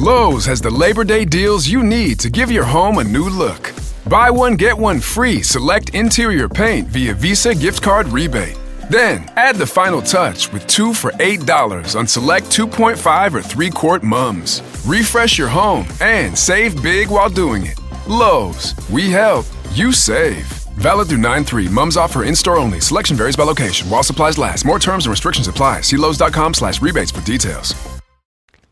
Lowe's has the Labor Day deals you need to give your home a new look. Buy one, get one free select interior paint via Visa gift card rebate. Then, add the final touch with 2 for $8 on select 2.5 or 3-quart mums. Refresh your home and save big while doing it. Lowe's, we help, you save. Valid through 9/3. Mums offer in-store only. Selection varies by location. While supplies last. More terms and restrictions apply. See Lowes.com/rebates for details.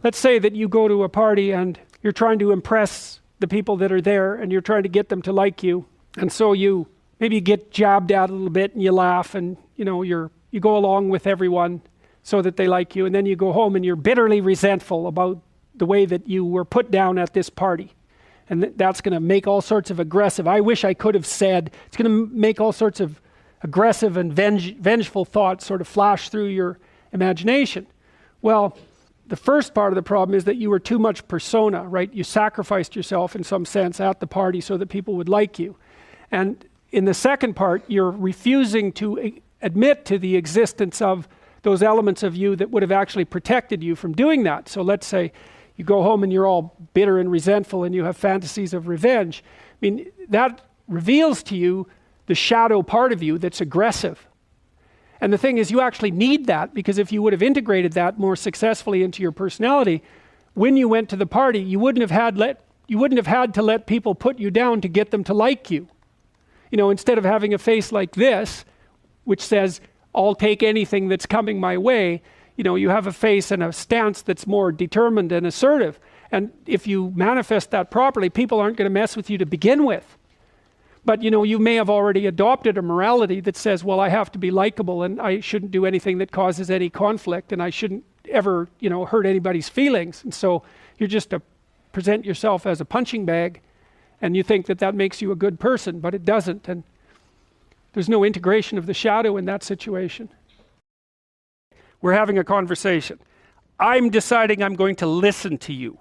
Let's say that you go to a party and you're trying to impress the people that are there and you're trying to get them to like you. And so you maybe get jabbed at a little bit and you laugh and you go along with everyone so that they like you. And then you go home and you're bitterly resentful about the way that you were put down at this party. And that's going to make all sorts of aggressive, I wish I could have said, it's going to make all sorts of aggressive and vengeful thoughts sort of flash through your imagination. Well, the first part of the problem is that you were too much persona, right? You sacrificed yourself in some sense at the party so that people would like you. And in the second part, you're refusing to admit to the existence of those elements of you that would have actually protected you from doing that. So let's say you go home and you're all bitter and resentful and you have fantasies of revenge. I mean, that reveals to you the shadow part of you that's aggressive. And the thing is, you actually need that, because if you would have integrated that more successfully into your personality, when you went to the party, you wouldn't have had to let people put you down to get them to like you. Instead of having a face like this, which says, I'll take anything that's coming my way, you have a face and a stance that's more determined and assertive. And if you manifest that properly, people aren't going to mess with you to begin with. But you may have already adopted a morality that says, well, I have to be likable and I shouldn't do anything that causes any conflict and I shouldn't ever, hurt anybody's feelings. And so you're just to present yourself as a punching bag and you think that makes you a good person, but it doesn't. And there's no integration of the shadow in that situation. We're having a conversation. I'm deciding I'm going to listen to you.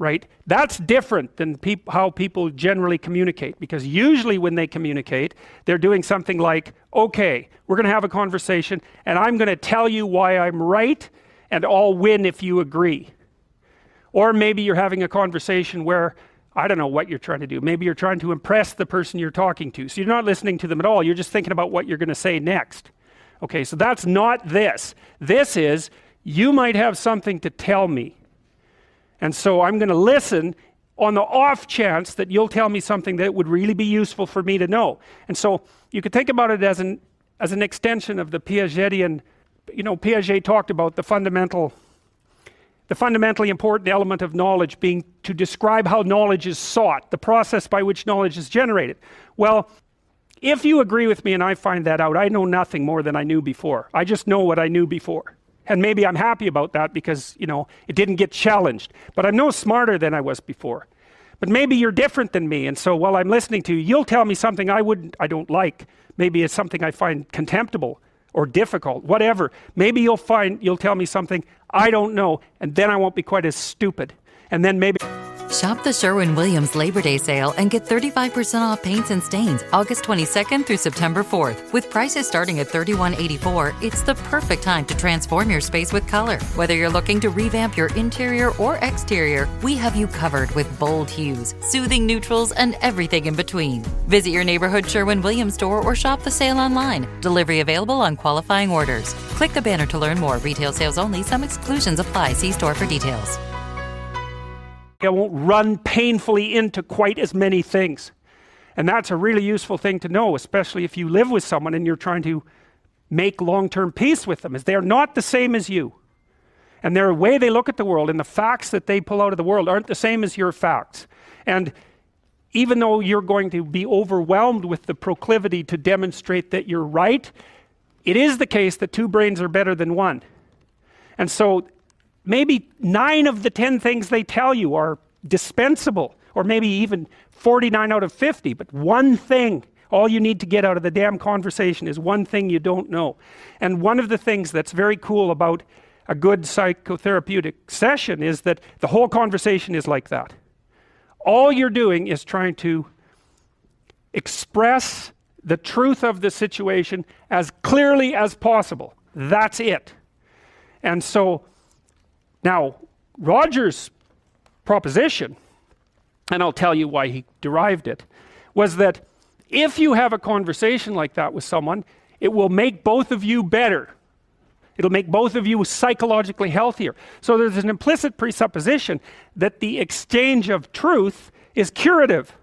Right? That's different than how people generally communicate, because usually when they communicate, they're doing something like, okay, we're going to have a conversation and I'm going to tell you why I'm right and I'll win if you agree. Or maybe you're having a conversation where, I don't know what you're trying to do. Maybe you're trying to impress the person you're talking to. So you're not listening to them at all. You're just thinking about what you're going to say next. Okay, so that's not this. This is, you might have something to tell me. And so I'm going to listen on the off chance that you'll tell me something that would really be useful for me to know. And so you could think about it as an extension of the Piagetian, Piaget talked about the fundamentally important element of knowledge being to describe how knowledge is sought, the process by which knowledge is generated. Well, if you agree with me and I find that out, I know nothing more than I knew before. I just know what I knew before. And maybe I'm happy about that because, it didn't get challenged. But I'm no smarter than I was before. But maybe you're different than me. And so while I'm listening to you, you'll tell me something I don't like. Maybe it's something I find contemptible or difficult, whatever. Maybe you'll tell me something I don't know. And then I won't be quite as stupid. And then maybe... Shop the Sherwin-Williams Labor Day sale and get 35% off paints and stains August 22nd through September 4th. With prices starting at $31.84, it's the perfect time to transform your space with color. Whether you're looking to revamp your interior or exterior, we have you covered with bold hues, soothing neutrals, and everything in between. Visit your neighborhood Sherwin-Williams store or shop the sale online. Delivery available on qualifying orders. Click the banner to learn more. Retail sales only. Some exclusions apply. See store for details. I won't run painfully into quite as many things. And that's a really useful thing to know, especially if you live with someone and you're trying to make long-term peace with them, is they're not the same as you. And their way they look at the world and the facts that they pull out of the world aren't the same as your facts. And even though you're going to be overwhelmed with the proclivity to demonstrate that you're right, it is the case that two brains are better than one. And so maybe 9 of the 10 things they tell you are dispensable, or maybe even 49 out of 50, but one thing, all you need to get out of the damn conversation is one thing you don't know. And one of the things that's very cool about a good psychotherapeutic session is that the whole conversation is like that. All you're doing is trying to express the truth of the situation as clearly as possible. That's it. And so now, Roger's proposition, and I'll tell you why he derived it, was that if you have a conversation like that with someone, it will make both of you better. It'll make both of you psychologically healthier. So there's an implicit presupposition that the exchange of truth is curative.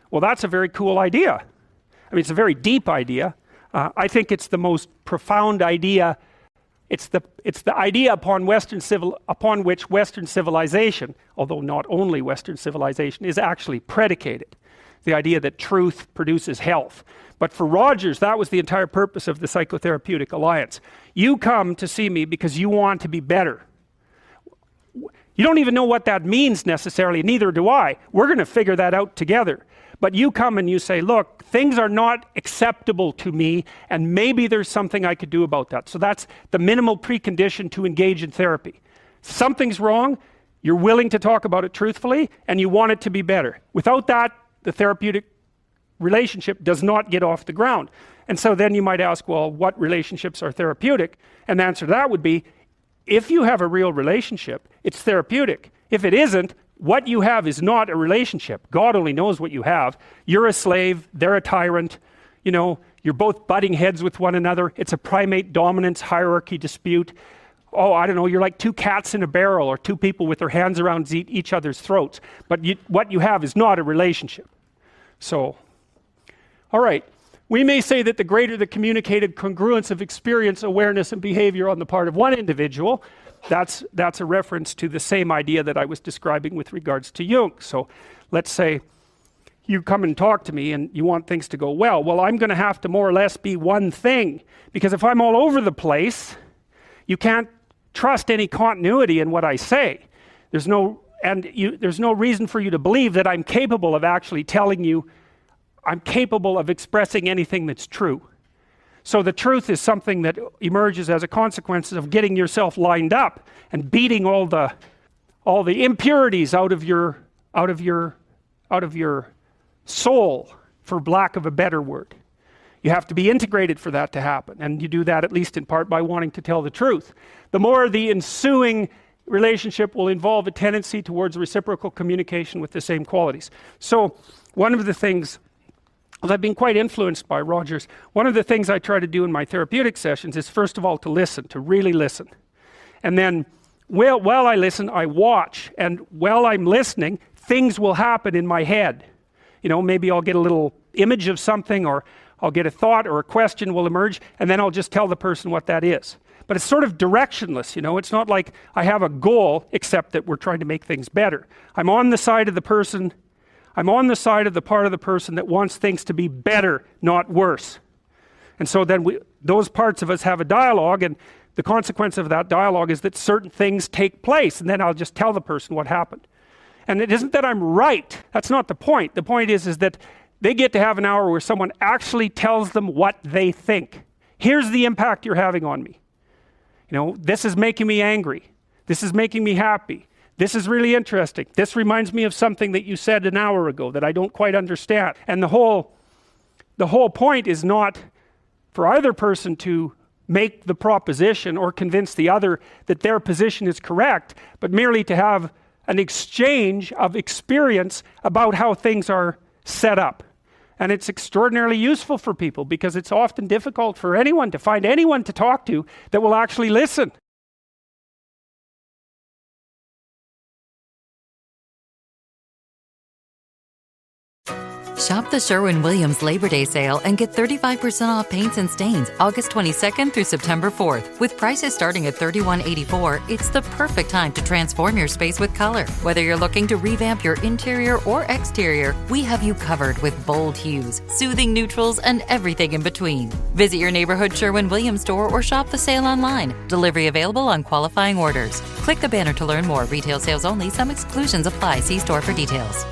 Well, that's a very cool idea. I mean, it's a very deep idea. I think it's the most profound idea. It's the idea upon which Western civilization, although not only Western civilization, is actually predicated. The idea that truth produces health. But for Rogers, that was the entire purpose of the Psychotherapeutic Alliance. You come to see me because you want to be better. You don't even know what that means necessarily, neither do I. We're going to figure that out together. But you come and you say, look, things are not acceptable to me, and maybe there's something I could do about that. So that's the minimal precondition to engage in therapy. Something's wrong, you're willing to talk about it truthfully, and you want it to be better. Without that, the therapeutic relationship does not get off the ground. And so then you might ask, well, what relationships are therapeutic? And the answer to that would be, if you have a real relationship, it's therapeutic. If it isn't, what you have is not a relationship. God only knows what you have. You're a slave, they're a tyrant, you're both butting heads with one another. It's a primate dominance hierarchy dispute. Oh, I don't know, you're like two cats in a barrel, or two people with their hands around each other's throats. But what you have is not a relationship. So, all right. We may say that the greater the communicated congruence of experience, awareness, and behavior on the part of one individual, that's a reference to the same idea that I was describing with regards to Jung. So let's say you come and talk to me and you want things to go well. Well, I'm going to have to more or less be one thing, because if I'm all over the place, you can't trust any continuity in what I say. There's no reason for you to believe that I'm capable of actually telling you, I'm capable of expressing anything that's true. So the truth is something that emerges as a consequence of getting yourself lined up and beating all the impurities out of your soul, for lack of a better word. You have to be integrated for that to happen, and you do that at least in part by wanting to tell the truth. The more the ensuing relationship will involve a tendency towards reciprocal communication with the same qualities. So one of the things, I've been quite influenced by Rogers. One of the things I try to do in my therapeutic sessions is, first of all, to listen, to really listen. And then while I listen, I watch. And while I'm listening, things will happen in my head. Maybe I'll get a little image of something, or I'll get a thought or a question will emerge, and then I'll just tell the person what that is. But it's sort of directionless, It's not like I have a goal, except that we're trying to make things better. I'm on the side of the person. I'm on the side of the part of the person that wants things to be better, not worse. And so then those parts of us have a dialogue, and the consequence of that dialogue is that certain things take place, and then I'll just tell the person what happened. And it isn't that I'm right. That's not the point. The point is that they get to have an hour where someone actually tells them what they think. Here's the impact you're having on me. This is making me angry. This is making me happy. This is really interesting. This reminds me of something that you said an hour ago that I don't quite understand. And the whole point is not for either person to make the proposition or convince the other that their position is correct, but merely to have an exchange of experience about how things are set up. And it's extraordinarily useful for people, because it's often difficult for anyone to find anyone to talk to that will actually listen. Shop the Sherwin-Williams Labor Day sale and get 35% off paints and stains August 22nd through September 4th. With prices starting at $31.84, it's the perfect time to transform your space with color. Whether you're looking to revamp your interior or exterior, we have you covered with bold hues, soothing neutrals, and everything in between. Visit your neighborhood Sherwin-Williams store or shop the sale online. Delivery available on qualifying orders. Click the banner to learn more. Retail sales only. Some exclusions apply. See store for details.